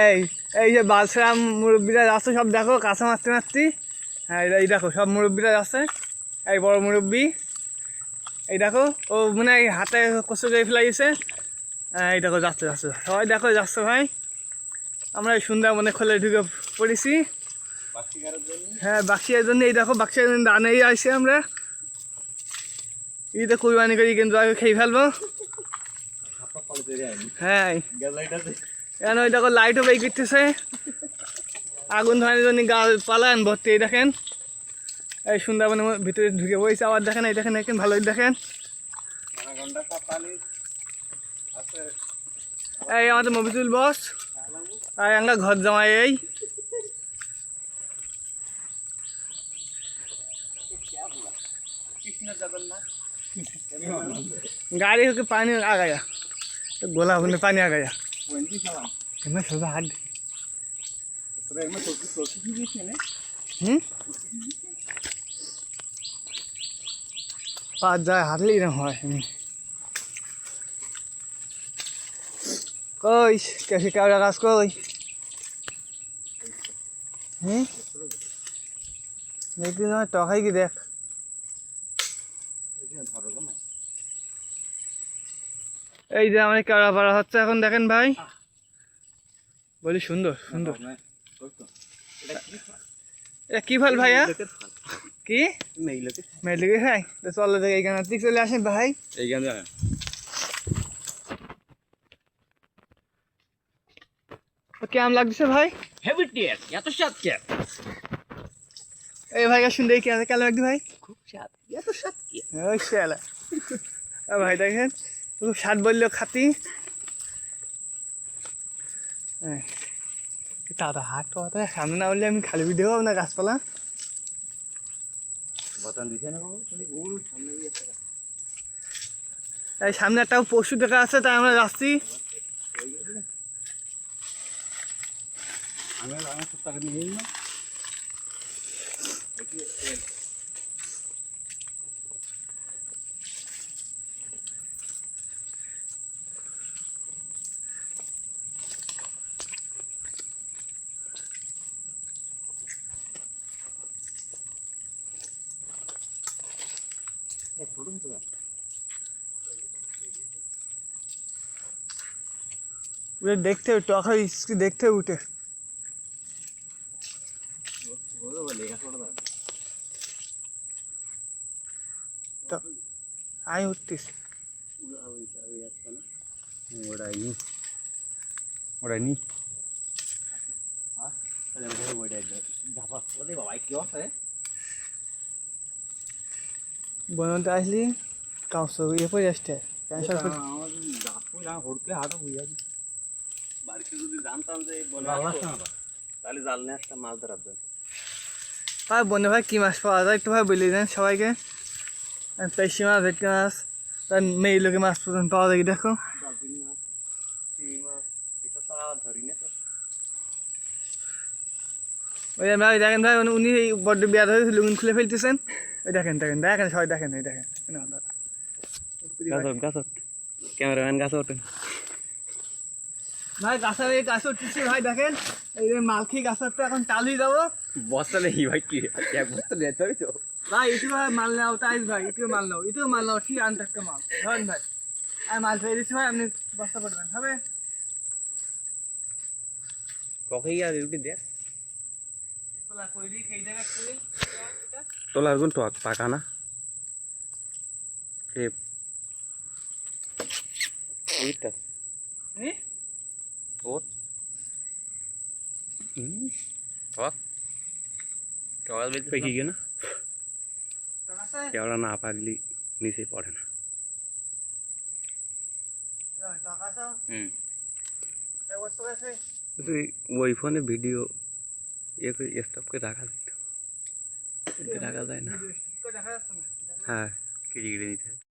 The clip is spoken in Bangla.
এই এই যে বালসরা মুরব্বীরা যাচ্ছে সব দেখো কাঁচা মারতে মারতে। হ্যাঁ এই দেখো সব মুরব্বীরা যাচ্ছে, এই বড় মুরব্বী এই দেখো ও মানে হাতে কষ্ট করে ফেলাইছে। এই দেখো যাচ্ছে যাচ্ছে সবাই দেখো যাচ্ছে ভাই। আমরা এই সুন্দরবনে খোলে ঢুকে পড়েছি। হ্যাঁ বাক্সিয়ার জন্য, এই দেখো বাক্সিয়ার জন্য দানেই আসছি আমরা। এই তো কুরবানি করি কিন্তু আগে খেয়ে ফেলবো। হ্যাঁ এখন ওই দেখো লাইটও বেই করতেছে, আগুন ধরানোর জন্য গাছ পালান ভর্তি। এই দেখেন এই সুন্দরবনের ভিতরে ঢুকে পড়েছে আবার। দেখেন এই দেখেন দেখেন ভালোই দেখেন। এই আমাদের মফিজুল বস আর আমরা ঘর জামাই। এই गाड़ी होके पानी आ गया, गोला होने पानी आ गया। मैं सोचा हाथ पाँच जाए हाथ ली रहा है कोई कैसे क्या लगा कोई देखती ना टकाई की देख। এই যে আমাদের কারা পাড়া হচ্ছে এখন দেখেন ভাই, বলি সুন্দর সুন্দর। এটা কি ফল ভাইয়া? কি মেঘলেকে খাই? তো চলো দেখে এইখানে ঠিক চলে আসেন ভাই। এইখানে কেমন লাগছে ভাই? হেভি টেস্ট, এত স্বাদ কে? এই ভাইয়া শুনতে কি আছে কেমন লাগছে ভাই? খুব স্বাদ, এত স্বাদ কি? ওই শালা ভাই দেখেন খুব স্বাদ বললেও খাতি। দাদা হাট কথা সামনে না বললে আমি খালি ভিডিও পাবো না গাছপালা। এই সামনে একটা পশু দেখা আছে তাই আমরা যাচ্ছি। देखते हुए टॉका इसकी देखते हुए उठे तो आई उठती बनते আসলি কাউসো ইয়ে পড়ে আসছে ক্যান্সার করে হড়তে হাঁটো হয়ে যাবে। বাড়িতে যদি জানতাম যে তাহলে জাল নিয়ে আসতাম মাছ ধরার জন্য। ভাই বনে ভাই কি মাছ পাওয়া যায় একটু ভাই বলে দেন সবাইকে। পেশি মাছ, ভেটকি মাছ, তার মেয়ে লোকে মাছ পর্যন্ত পাওয়া যায় দেখো। ওই আমরা দেখেন ভাই উনি বড্ড বিয়াদ হয়ে লুঙ্গি খুলে ফেলতেছেন। ওই দেখেন দেখেন দেখেন সবাই দেখেন এই দেখেন ক্যামেরাম্যান গাছ ওঠেন ভাই গাছের এই গাছ উঠতেছে ভাই দেখেন এই মালখি গাছের এখন চালুই যাবো বস্তা নেই ভাই কি এক বস্তা নিয়ে চড়িত ভাই একটু ভাই মাল নাও তাই ভাই একটু মাল নাও ঠিক আনতে একটা মাল ধরেন ভাই আর মাল ফেলে দিচ্ছি ভাই আপনি বস্তা করবেন হবে কখনই আর রুটি দেখ তোলার গুণ টক পাকা না কেওড়া না পাকলি নিচে পড়ে না। ওই ফোনে ভিডিও স্টপ করে রাখা যেত, রাখা যায় না। হ্যাঁ কেটে কেটে নিতে হয়।